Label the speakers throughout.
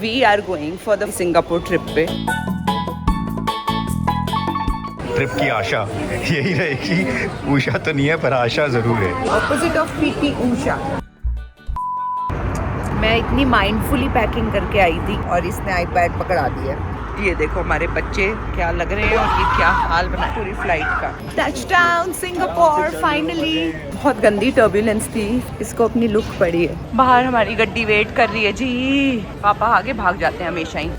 Speaker 1: We are going for the Singapore trip पे।
Speaker 2: Trip की आशा यही रहेगी, उषा तो नहीं है पर आशा ज़रूर है।
Speaker 1: Opposite of PT Usha. मैं इतनी माइंडफुली पैकिंग करके आई थी और इसने आईपैड पकड़ा दिया। ये देखो हमारे बच्चे क्या लग रहे हैं और ये क्या हाल बना पूरी फ्लाइट का। Touchdown Singapore finally. बहुत गंदी टर्बुलेंस थी, इसको अपनी लुक पड़ी है। बाहर हमारी गड्डी वेट कर रही है जी। पापा आगे भाग जाते हैं हमेशा ही।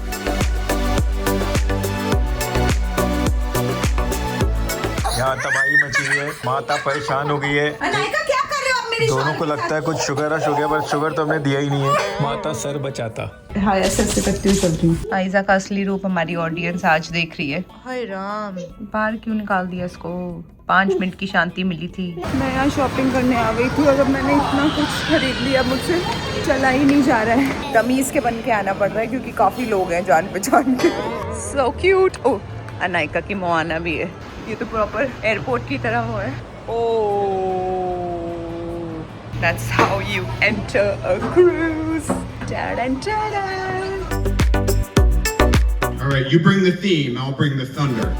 Speaker 2: यहाँ तबाही मची हुई है, माता परेशान हो गई है।
Speaker 1: अनायका क्या कर रहे हो आप मेरे
Speaker 2: दोनों को लगता है कुछ शुगर रश हो गया, पर शुगर तो हमने दिया ही नहीं है। माता सर बचाता।
Speaker 1: हाँ ऐसे करती हूँ सब्जी। आयजा का असली रूप हमारी ऑडियंस आज देख रही है। हाय राम, बाहर क्यों निकाल दिया इसको? 5 मिनट की शांति मिली थी। मैं यहाँ शॉपिंग करने आ गई थी और अब मैंने इतना कुछ खरीद लिया, मुझसे चला ही नहीं जा रहा है। तमीज के बन के आना पड़ रहा है क्योंकि काफी लोग हैं जान पहचान के। So cute. ओ अनायका की मोआना भी है। ये तो प्रॉपर एयरपोर्ट की तरह हो है। That's how you enter a cruise. Ta-da, ta-da.
Speaker 3: All right, you bring the theme, I'll bring the thunder.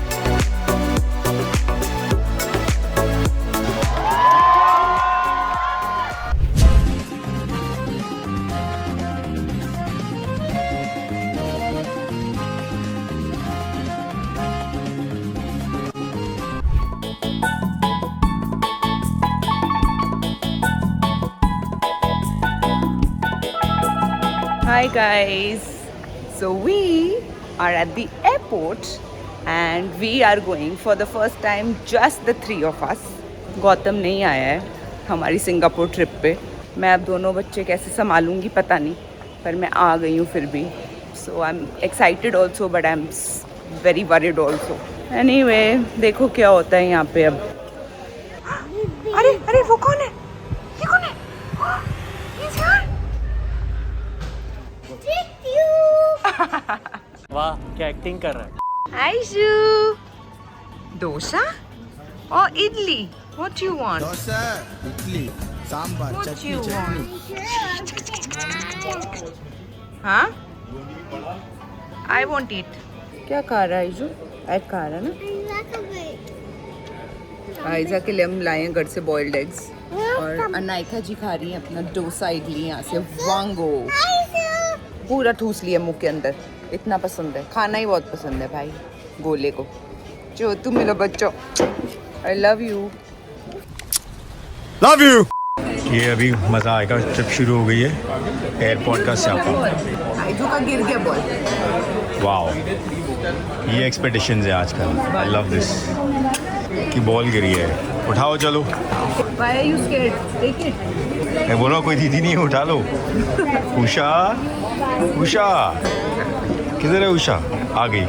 Speaker 1: Hi guys, so we are at the airport and we are going for the first time, just the 3 of us. Gautam नहीं आया है हमारी Singapore trip पे। मैं अब दोनों बच्चे कैसे संभालूंगी पता नहीं, पर मैं आ गई हूँ फिर भी। So I'm excited also but I'm very worried also. Anyway, देखो क्या होता है यहाँ पे अब। अरे अरे वो कौन है? ये कौन है? He's here.
Speaker 4: वाह क्या एक्टिंग कर रहा है।
Speaker 1: आयशु, डोसा और idli? What you want?
Speaker 5: Dosa, idli, sambar,
Speaker 1: What
Speaker 5: chutney,
Speaker 1: you
Speaker 5: चटनी।
Speaker 1: हाँ? I won't eat. क्या खा रहा है आयशु? एग खा रहा है ना? आयजा के लिए हम लाए हैं घर से बॉइल्ड एग्स और अनायका जी खा रही हैं अपना डोसा इडली यहाँ से। वांगो पूरा ठूस लिया मुंह के अंदर, इतना पसंद है, खाना ही बहुत पसंद है भाई गोले को। जो तुम मिलो बच्चों, I love you.
Speaker 2: Love you. ये अभी मज़ा आएगा, ट्रिप शुरू हो गई है। एयरपोर्ट का स्यापा।
Speaker 1: आयजू का गिर गया बॉल।
Speaker 2: वाओ, ये एक्सपेक्टेशंस है आजकल। आई लव दिस कि बॉल गिरी है। उठाओ चलो।
Speaker 1: Why are you scared? Take it.
Speaker 2: मैं बोल रहा हूँ कोई दीदी नहीं है, उठा लो। उषा, उषा किधर है? उषा आ गई।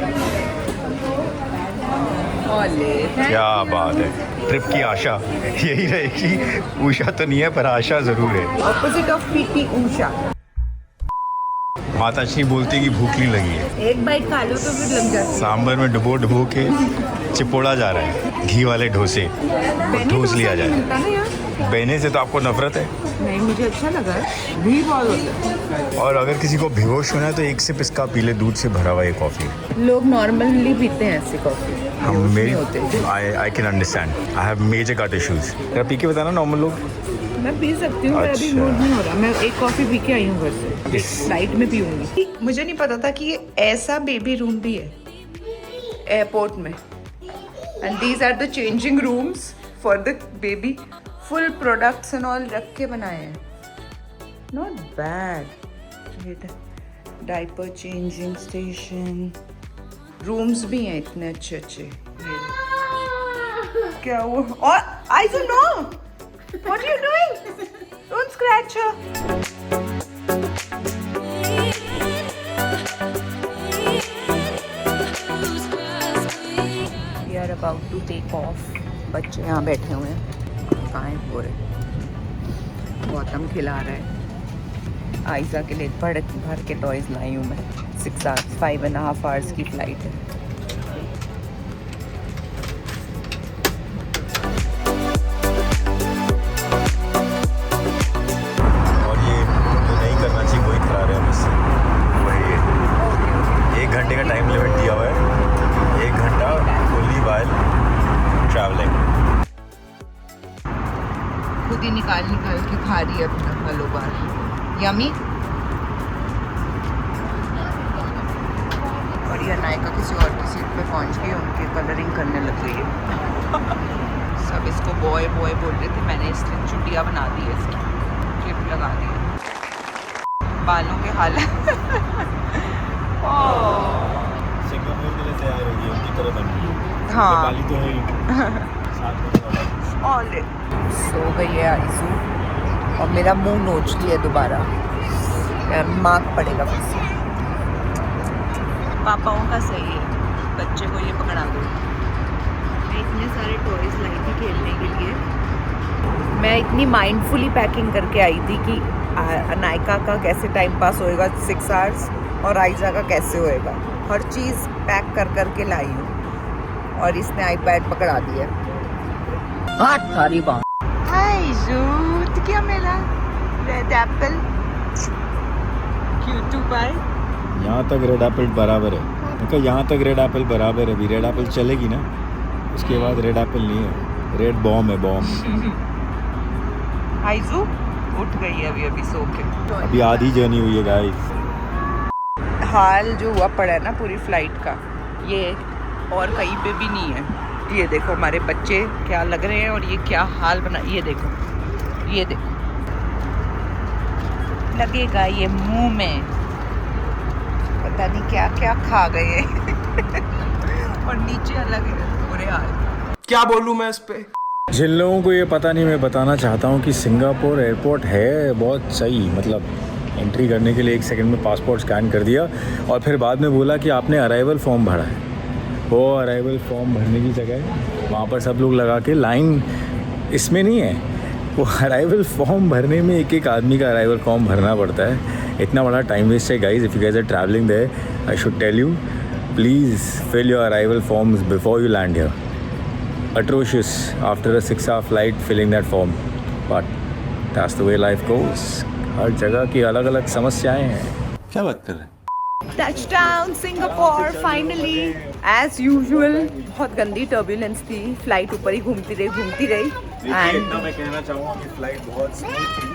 Speaker 2: क्या बात है, ट्रिप की आशा यही रहेगी, उषा तो नहीं है पर आशा ज़रूर है।
Speaker 1: Opposite of PT Usha.
Speaker 2: माताश्री बोलती है कि भूख नहीं लगी है।
Speaker 1: एक बाइट खा लो तो फिर लग जाती है।
Speaker 2: सांभर में डुबो डुबो के चिपोड़ा जा रहा है, घी वाले डोसे ठूस लिया जाए। बहने से तो आपको नफरत है?
Speaker 1: नहीं, मुझे अच्छा लगा है, भी बहुत होता है।
Speaker 2: और अगर किसी को बेहोश होना है तो एक सिप इसका पी ले, दूध से भरा हुआ ये कॉफ़ी।
Speaker 1: लोग नॉर्मली पीते हैं ऐसी कॉफी,
Speaker 2: हम
Speaker 1: बेहोश
Speaker 2: मेरी
Speaker 1: नहीं होते।
Speaker 2: I can understand. I have major gut issues. तेरा पी के बताना नॉर्मल लोग।
Speaker 1: मैं पी सकती हूँ, पर अभी
Speaker 2: अच्छा।
Speaker 1: मूड नहीं हो रहा। मैं एक कॉफी पी के आई हूँ घर से,
Speaker 2: इस-
Speaker 1: फ्लाइट में पीऊंगी। मुझे नहीं पता था कि ये ऐसा बेबी रूम भी है एयरपोर्ट में। And these are the changing rooms for the baby. Full products and all रख के बनाए हैं। Not bad. Diaper changing station, rooms भी हैं इतने अच्छे अच्छे। क्या वो? और I don't know what you doing, don't scratch her. We are about to take off. बच्चे यहाँ बैठे हुए हैं, कहाँ हैं पूरे? गौतम खिला रहा है। आयजा के लिए भर के टॉयज लाई हूँ मैं। 5.5 आवर्स की फ्लाइट है।
Speaker 2: और ये जो नहीं करना चाहिए वही करा रहे हैं मुझसे, वही है।
Speaker 1: जल्दी निकाल के खा रही है अपना हलवा बार। यमी। और ये नायका किसी और की सीट पे पहुंच गई, उनके कलरिंग करने लग गई है। सब इसको बॉय बॉय बोल रहे थे, मैंने इसलिए चुटिया बना दी है, इसकी क्लिप लगा दी है। बालों के हालत
Speaker 2: सिंगापुर के लिए तैयार हो गई, उनकी तरह बन गई।
Speaker 1: हाँ।
Speaker 2: बाली तो है ही। साथ में
Speaker 1: और सो गई है आइसू और मेरा मुंह नोच लिया दोबारा, मार्क पड़ेगा फिर से। पापाओं का सही है, बच्चे को ये पकड़ा दो। मैं इतने सारे टॉयज लाई थी खेलने के लिए, मैं इतनी माइंडफुली पैकिंग करके आई थी कि नायका का कैसे टाइम पास होएगा 6 आवर्स और आइजा का कैसे होएगा, हर चीज़ पैक कर करके लाई हूँ। और इसने आईपैड पकड़ा दिया। क्या मिला? रेड एप्पल, क्यूटू पाई।
Speaker 2: यहाँ तक रेड एप्पल बराबर है, मतलब यहाँ तक रेड एप्पल बराबर है। अभी रेड एप्पल चलेगी ना, उसके बाद रेड एप्पल नहीं है, रेड बॉम्ब है, बॉम्ब।
Speaker 1: आइजू उठ गई है अभी सो के।
Speaker 2: अभी आधी जर्नी हुई है गाइस।
Speaker 1: हाल जो हुआ पड़ा है ना पूरी फ्लाइट का, ये और कहीं पे भी नहीं है। ये देखो हमारे बच्चे क्या लग रहे हैं और ये क्या हाल बना, ये देखो लगेगा ये मुंह में पता नहीं क्या क्या खा गए और नीचे अलग है बुरे हाल।
Speaker 5: क्या बोलूं मैं इस पे?
Speaker 2: जिन लोगों को ये पता नहीं, मैं बताना चाहता हूँ कि सिंगापुर एयरपोर्ट है बहुत सही। मतलब एंट्री करने के लिए 1 सेकंड में पासपोर्ट स्कैन कर दिया और फिर बाद में बोला कि आपने अराइवल फॉर्म भरा है। वो अराइवल फॉर्म भरने की जगह वहाँ पर सब लोग लगा के लाइन इसमें नहीं है, वो अराइवल फॉर्म भरने में एक आदमी का अराइवल फॉर्म भरना पड़ता है। इतना बड़ा टाइम वेस्ट है guys. If you guys are travelling there, I should tell you, please fill your arrival forms before you land here. Atrocious after a 6-hour flight filling that form, but that's the way life goes. हर जगह की अलग अलग समस्याएं हैं। क्या बात कर रहे हैं?
Speaker 1: Touchdown Singapore finally. As usual बहुत गंदी टर्बुलेंस थी, फ्लाइट ऊपर ही घूमती रही
Speaker 2: इतना मैं कहना चाहूँगा कि फ्लाइट बहुत स्मूथ थी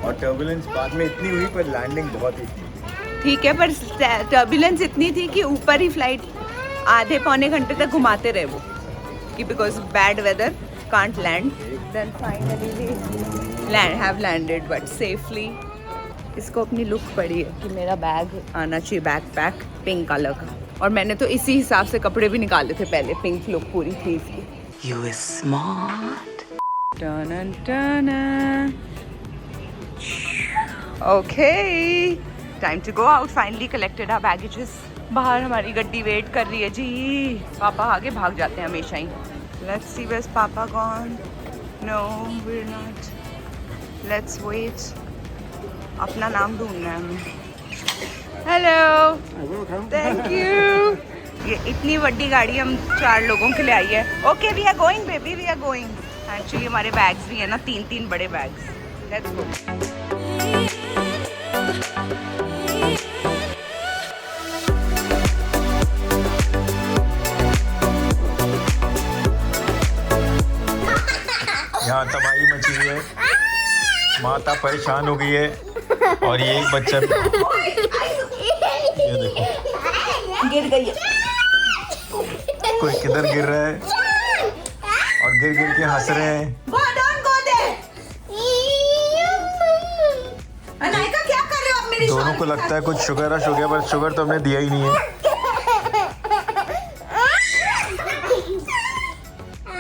Speaker 2: और टर्बुलेंस बाद में इतनी हुई पर लैंडिंग बहुत ही थी।
Speaker 1: ठीक है, पर टर्बुलेंस इतनी थी कि ऊपर ही फ्लाइट आधे पौने घंटे तक घुमाते रहे वो, कि because bad weather can't land. Then finally we have landed but safely. इसको अपनी लुक पड़ी है कि मेरा बैग आना चाहिए, बैकपैक पिंक कलर का, और मैंने तो इसी हिसाब से कपड़े भी निकाले थे पहले। पिंक लुक पूरी थी इसकी। You is smart. Okay, time to go out. Finally collected our baggages. बाहर हमारी गड्डी वेट कर रही है जी। पापा आगे भाग जाते हैं हमेशा ही। Let's see where papa gone. No we are not. Let's wait. अपना नाम ढूंढना है हमें। Hello, thank you. ये इतनी बड़ी गाड़ी हम 4 लोगों के लिए आई है। Okay we are going baby, we are going. Actually हमारे बैग्स भी है ना, 3 बड़े बैग्स। Let's go.
Speaker 2: यहाँ तबाही मची हुई है, माता परेशान हो गई है और ये एक बच्चा ये देखो
Speaker 1: गिर गई है।
Speaker 2: कोई किधर गिर रहा है और गिर गिर के हंस रहे हैं।
Speaker 1: अनायका क्या कर रहे हो आप मेरी?
Speaker 2: दोनों को लगता है कुछ शुगर रश हो गया, पर शुगर तो हमने दिया ही नहीं है।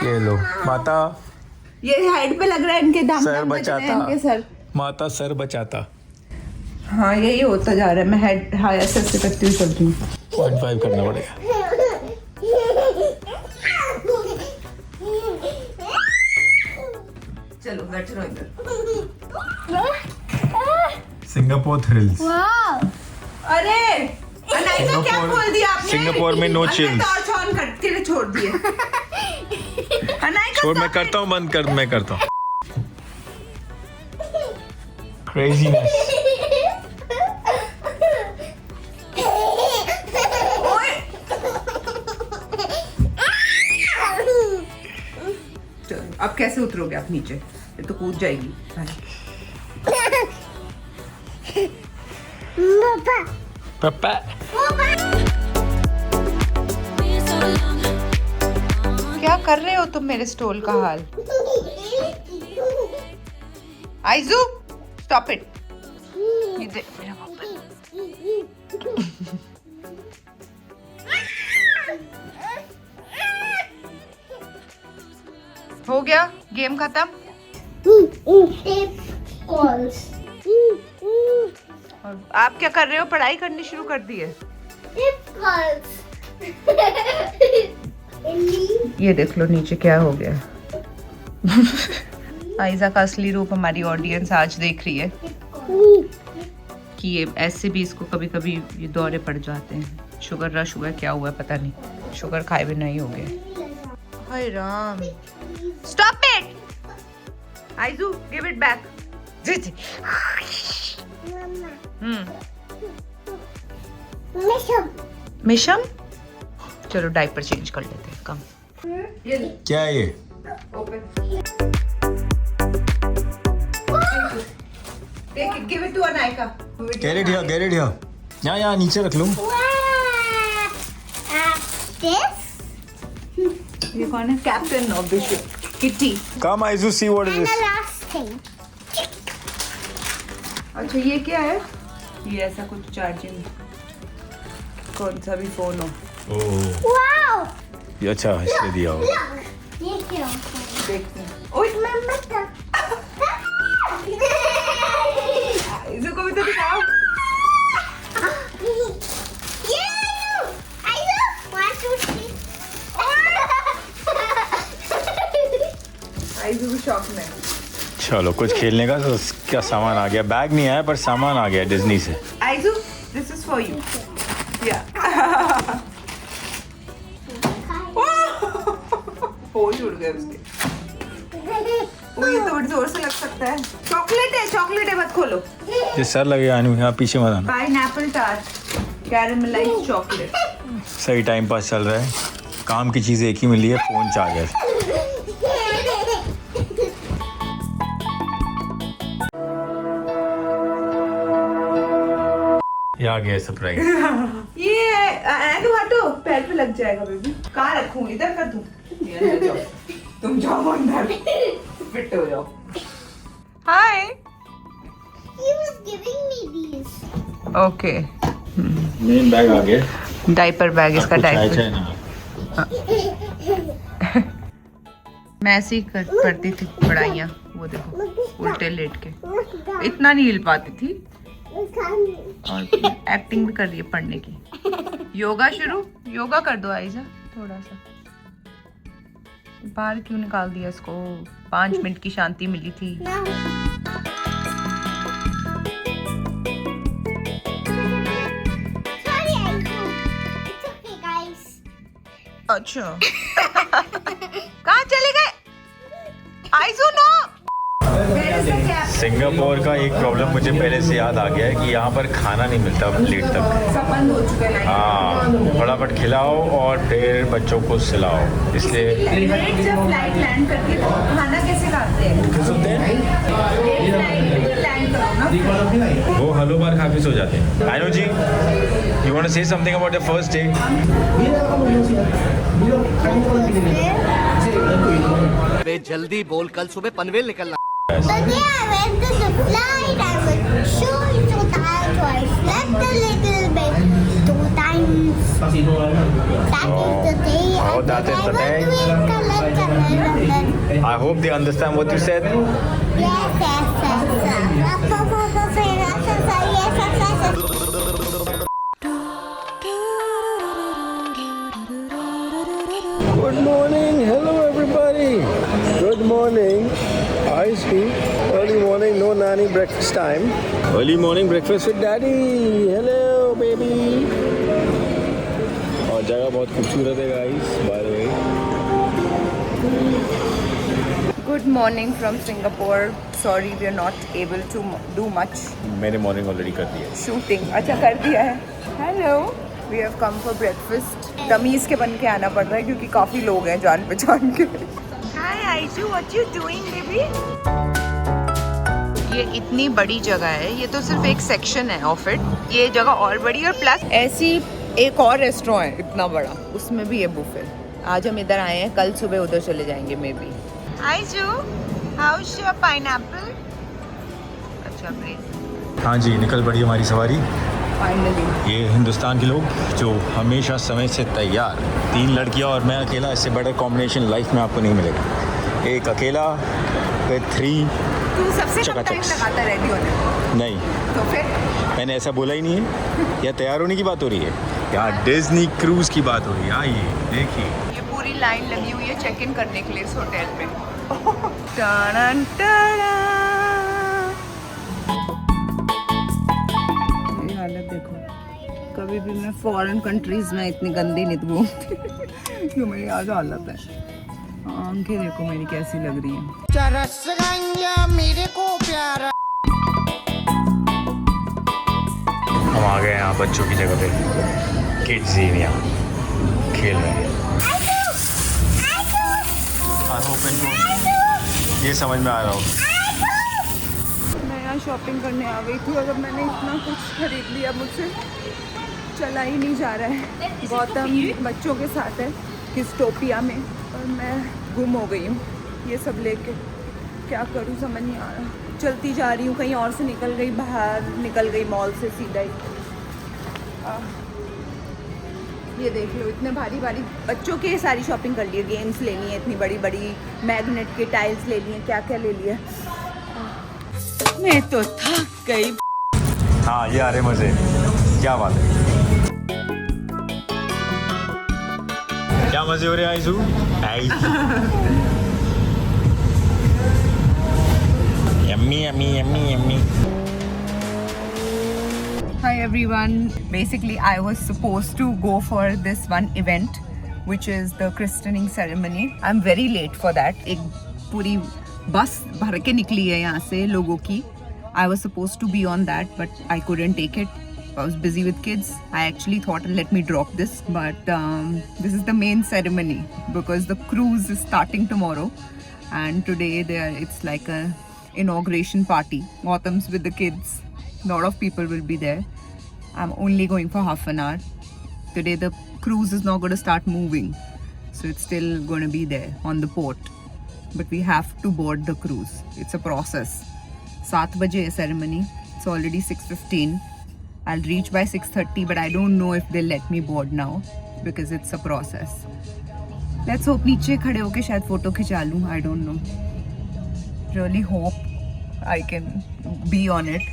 Speaker 2: ये लो माता,
Speaker 1: ये हेड पे लग रहा है इनके दाम।
Speaker 2: सर बचाता,
Speaker 1: इनके सर।
Speaker 2: माता सर बचाता।
Speaker 1: हाँ यही होता जा रहा है। मैं हेड हाई ऐसे करती हुई चलती हूँ।
Speaker 2: 0.5 करना पड़ेगा।
Speaker 1: चलो बैठ रहो इधर।
Speaker 2: Singapore thrills.
Speaker 1: अरे अनायका क्या खोल दिया आपने?
Speaker 2: सिंगापुर में नो चिल्स।
Speaker 1: ऑन करके छोड़ दिए। अनायका
Speaker 2: छोड़, मैं करता हूँ, बंद कर, मैं करता हूँ। क्रेजीनेस।
Speaker 1: अब कैसे उतरोगे आप नीचे? ये तो कूद जाएगी।
Speaker 2: पापा
Speaker 1: क्या कर रहे हो तुम मेरे स्टोल का हाल? आइजू स्टॉप इट। ये देख मेरा मोबाइल। हो गया गेम खत्म। और आप क्या कर रहे हो? पढ़ाई करनी शुरू कर दी है? ये देख लो नीचे क्या हो गया। आइजा का असली रूप हमारी ऑडियंस आज देख रही है कि ये ऐसे भी इसको कभी कभी ये दौरे पड़ जाते हैं। शुगर रश हुआ क्या हुआ पता नहीं, शुगर खाए भी नहीं हो गया। हाय राम, stop it Aiju, give it back. जी जी। मिशम, चलो डायपर चेंज कर लेते हैं। कम
Speaker 2: क्या है ये?
Speaker 1: Take it, give it to Anaika.
Speaker 2: Get it here. यहाँ नीचे रख लूँ।
Speaker 1: ये कौन है? Captain of the ship, kitty.
Speaker 2: Come Aizu, see what is this?
Speaker 1: अच्छा ये क्या है? ये ऐसा कुछ चार्जिंग, कौन सा भी फोन हो।
Speaker 2: ओह, ये अच्छा इसलिए दिया हो।
Speaker 6: ये क्या
Speaker 1: देखते हैं। ओए इसको भी तो दिखाओ। आइजू भी शौक में।
Speaker 2: चलो कुछ खेलने का तो क्या सामान आ गया। बैग नहीं आया पर सामान आ गया डिज्नी से।
Speaker 1: आइजू दिस इज फॉर यू। या होश उड़ गए उसके। ये तो बड़ी जोर से लग सकता है। चॉकलेट है मत खोलो।
Speaker 2: ये सर लगेगा अनु, यहाँ पीछे मत आना।
Speaker 1: Pineapple tart caramelised chocolate.
Speaker 2: सही टाइम पास चल रहा है, काम की चीज़ एक ही मिली है, फोन चार्जर। ये आ गया सरप्राइज।
Speaker 1: ये अनु हटो, पैर पे लग जाएगा बेबी। कहाँ रखूं? इधर कर दूं? अंदर जाओ, तुम जाओ अंदर, फिट हो जाओ। Hi.
Speaker 6: He was giving me these.
Speaker 1: Okay,
Speaker 2: main bag आ गया।
Speaker 1: डायपर बैग इसका डायपर।
Speaker 2: चाय ना।
Speaker 1: मैं ऐसे ही पढ़ती थी पढ़ाइयाँ, वो देखो उल्टे लेट के। इतना नहीं हिल पाती थी और एक्टिंग भी कर रही है पढ़ने की। योगा शुरू, योगा कर दो आइजा थोड़ा सा। बाहर क्यों निकाल दिया इसको? 5 मिनट की शांति मिली थी।
Speaker 6: Sorry, Aizu. It's okay, guys.
Speaker 1: अच्छा कहाँ चले गए? आइजू नो।
Speaker 2: सिंगापुर का एक प्रॉब्लम मुझे पहले से याद आ गया है कि यहाँ पर खाना नहीं मिलता लेट तक।
Speaker 1: सब बंद हो चुके हैं।
Speaker 2: हाँ, फटाफट खिलाओ और फिर बच्चों को सिलाओ, इसलिए
Speaker 1: लेट जब फ्लाइट लैंड करती है तो खाना कैसे खाते हैं? लैंड करो ना।
Speaker 2: वो हलो बार खा के सो जाते हैं। आयनो जी, you want to say something about the first day?
Speaker 7: अबे जल्दी बोल, कल सुबह पनवेल निकलना।
Speaker 6: The day I went to the flight, I was so tired, so I slept a little bit 2 times. That is the day.
Speaker 2: Oh, that is the day. I hope they understand what you said.
Speaker 6: Yes.
Speaker 8: Good morning, hello everybody. Good morning. I see. Early morning, no nanny breakfast time. Early morning breakfast with daddy. Hello baby. और जगह बहुत खूबसूरत है guys, by the way.
Speaker 1: Good morning from Singapore. Sorry, we are not able to do much
Speaker 2: मैंने morning already कर दी है।
Speaker 1: shooting. अच्छा कर दिया है। Hello. We have come for breakfast. तमीज़ के बन के आना पड़ रहा है क्योंकि काफ़ी लोग हैं जान पहचान के। Hi. Hi Aishu, what you doing baby? ये इतनी बड़ी जगह है, ये तो सिर्फ एक सेक्शन है ऑफ इट. ये जगह और बड़ी और प्लस ऐसी एक और रेस्टोरेंट है इतना बड़ा, उसमें भी है बुफे. आज हम इधर आए हैं, कल सुबह उधर चले जाएंगे maybe. Aiju, how's your pineapple? अच्छा प्लीज.
Speaker 2: हाँ जी, निकल पड़ी हमारी सवारी.
Speaker 1: फाइनली
Speaker 2: ये हिंदुस्तान के लोग जो हमेशा समय से तैयार. 3 लड़कियाँ और मैं अकेला, इससे बड़ा कॉम्बिनेशन लाइफ में आपको नहीं मिलेगा. एक अकेला फिर 3.
Speaker 1: तू सबसे कम टाइम लगाता रेडी होने को.
Speaker 2: नहीं,
Speaker 1: तो फिर
Speaker 2: मैंने ऐसा बोला ही नहीं है. या तैयार होने की बात हो रही है, यहाँ डिज्नी क्रूज की बात हो रही है. आइए देखिए,
Speaker 1: ये पूरी लाइन लगी हुई है चेक इन करने के लिए इस होटल में. टन टन. ये हालत देखो. कभी भी मैं फॉरेन कंट्रीज में इतनी गंदी नहीं घूमती जो मेरी आज हालत है. आंखें देखो मेरी कैसी लग रही है.
Speaker 7: मेरे को प्यारा.
Speaker 2: हम आ गए यहाँ बच्चों की जगह पे. किड्स एरिया खेल रहे हैं. ये समझ में आ रहा हो.
Speaker 1: मैं यहाँ शॉपिंग करने आ गई थी और अब मैंने इतना कुछ खरीद लिया, मुझसे चला ही नहीं जा रहा है. गौतम बच्चों के साथ है किस्टोपिया में और मैं गुम हो गई हूँ ये सब लेके. क्या करूँ समझ नहीं आ रहा. चलती जा रही हूँ, कहीं और से निकल गई, बाहर निकल गई मॉल से सीधा ही. ये देख लो, इतने भारी भारी बच्चों के सारी शॉपिंग कर ली है. गेम्स लेनी है, इतनी बड़ी बड़ी मैग्नेट के टाइल्स ले लिए, क्या क्या ले लिया. मैं तो थक गई.
Speaker 2: हाँ, ये आ रहे मजे. क्या बात है, क्या मजे हो रहे हैं Aiju. Yummy yummy yummy yummy.
Speaker 1: Hi everyone. Basically, I was supposed to go for this one event, which is the christening ceremony. I'm very late for that. एक पूरी बस भर के निकली है यहाँ से लोगों की. I was supposed to be on that, but I couldn't take it. I was busy with kids. I actually thought, let me drop this, but this is the main ceremony because the cruise is starting tomorrow, and today it's like a inauguration party. Gautam's with the kids. Lot of people will be there. I'm only going for half an hour. Today the cruise is not going to start moving, so it's still going to be there on the port. But we have to board the cruise. It's a process. 7 baje hai ceremony. It's already 6:15. I'll reach by 6:30, but I don't know if they'll let me board now because it's a process. Let's hope नीचे खड़े होके शायद photo खिंचा लूँ. I don't know. Really hope I can be on it.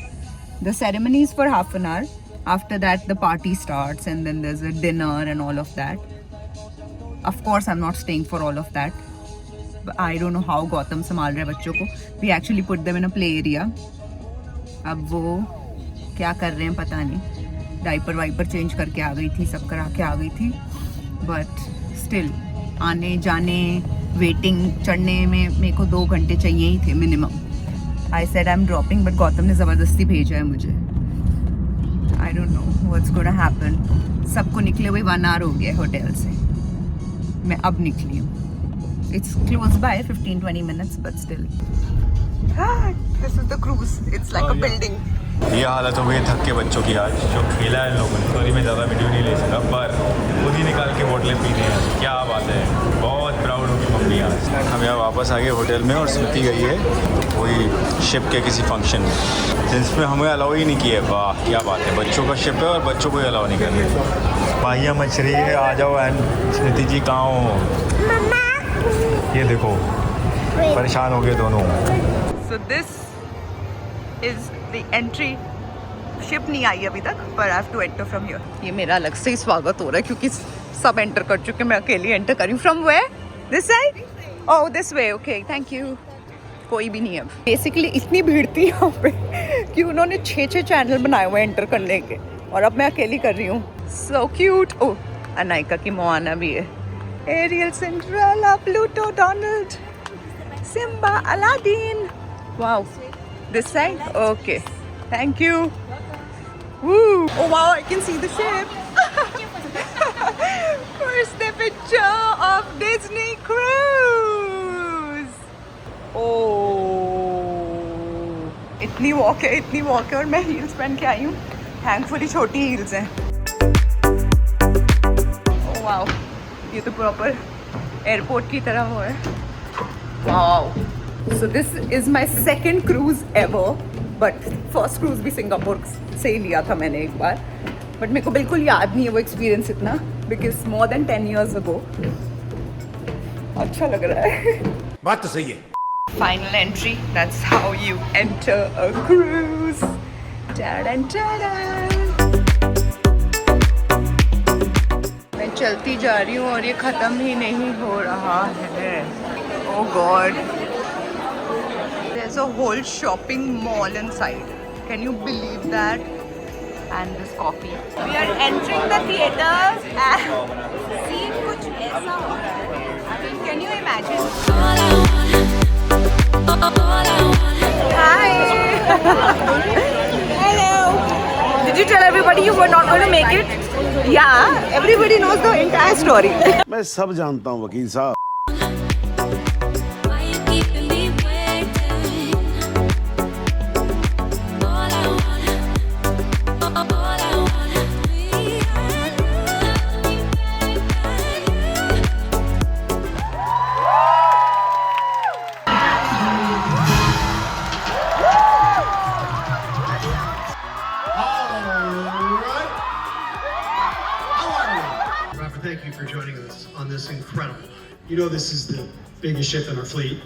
Speaker 1: The ceremony is for half an hour. After that, the party starts, and then there's a dinner and all of that. Of course, I'm not staying for all of that. But I don't know how Gautam संभाल रहा है बच्चों को. We actually put them in a play area. अब वो क्या कर रहे हैं पता नहीं. डाइपर वाइपर चेंज करके आ गई थी, सब करा के आ गई थी. बट स्टिल आने जाने वेटिंग चढ़ने में मेरे को 2 घंटे चाहिए ही थे minimum. I said I am dropping, but Gautam ने ज़बरदस्ती भेजा है मुझे. आई don't know what's gonna happen. सबको निकले हुए 1 आवर हो गया होटल से. मैं अब निकली हूँ. It's close by 15-20 minutes, but still this is the cruise. It's like a building.
Speaker 2: ये हालत हो गई थक के बच्चों की आज जो खेला है इन लोगों ने. सॉरी मैं ज़्यादा वीडियो नहीं ले सका, पर खुद ही निकाल के बोतलें पी रहे हैं. क्या बात है, बहुत प्राउड होगी मम्मी आज. हम यहाँ वापस आ गए होटल में और स्मृति गई है कोई शिप के किसी फंक्शन में जिसमें हमें अलाउ ही नहीं किया है. वाह क्या बात है, बच्चों का शिप है और बच्चों को ही अलाउ नहीं कर रहे. पाइया मछली है, आ जाओ. एंड स्मृति जी कहाँ हो? ये देखो परेशान हो गए दोनों.
Speaker 1: So this is the entry. Ship नहीं आई अभी तक, पर I have to enter from here. ये मेरा अलग से ही स्वागत हो रहा है क्योंकि सब एंटर कर चुके हैं, मैं अकेली एंटर कर रही हूँ. From where? This side? Oh this way. Okay thank you. कोई भी नहीं है अब. बेसिकली इतनी भीड़ थी यहाँ पे कि उन्होंने 6 चैनल बनाए हुए एंटर करने के, और अब मैं अकेली कर रही हूँ. So cute. ओह अनाइका की मोआना भी है. Ariel, Cinderella, Pluto, Donald, Simba, Aladdin. Wow. This side? Okay. Thank you. Woo! Oh wow, I can see the ship. First picture of Disney Cruise. इतनी वॉक है और मैं हील्स पहन के आई हूँ. थैंकफुली छोटी हील्स हैं. वाओ, ये तो प्रॉपर एयरपोर्ट की तरह वो है. Wow. So this is my second cruise ever, but first cruise भी सिंगापुर से ही लिया था मैंने एक बार. But मेरे को बिल्कुल याद नहीं है वो एक्सपीरियंस इतना, because more than 10 years ago. अच्छा लग रहा है.
Speaker 7: बात तो सही है.
Speaker 1: Final entry. That's how you enter a cruise. Ta-da, ta-da. मैं चलती जा रही हूँ और ये खत्म ही नहीं हो रहा है. Oh God. There's a whole shopping mall inside. Can you believe that? And this coffee. We are entering the theaters and scene कुछ ऐसा हो रहा है. I mean, can you imagine? Hi. Hello. Did you tell everybody you were not going to make it? Yeah, everybody knows the entire story.
Speaker 8: मैं सब जानता हूँ वकील साहब.
Speaker 9: Thank you for joining us on this incredible. You know, this is the biggest ship in our fleet,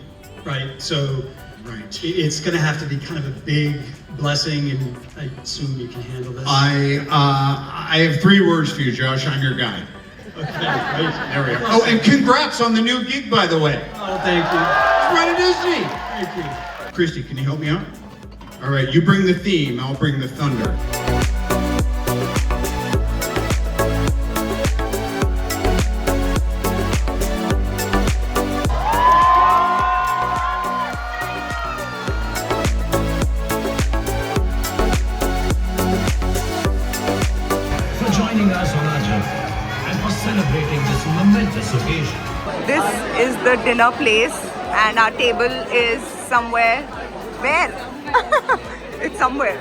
Speaker 9: right? So, it's going to have to be kind of a big blessing, and I assume you can handle this.
Speaker 3: I have 3 words for you, Josh. I'm your guy.
Speaker 9: Okay, great.
Speaker 3: There we go. Oh, and congrats on the new gig, by the way.
Speaker 9: Oh, thank you.
Speaker 3: Right at Disney.
Speaker 9: Thank you.
Speaker 3: Christy, can you help me out? All right, you bring the theme. I'll bring the thunder.
Speaker 10: Joining us on our journey and for celebrating this momentous occasion.
Speaker 1: This is the dinner place and our table is somewhere. Where? It's somewhere.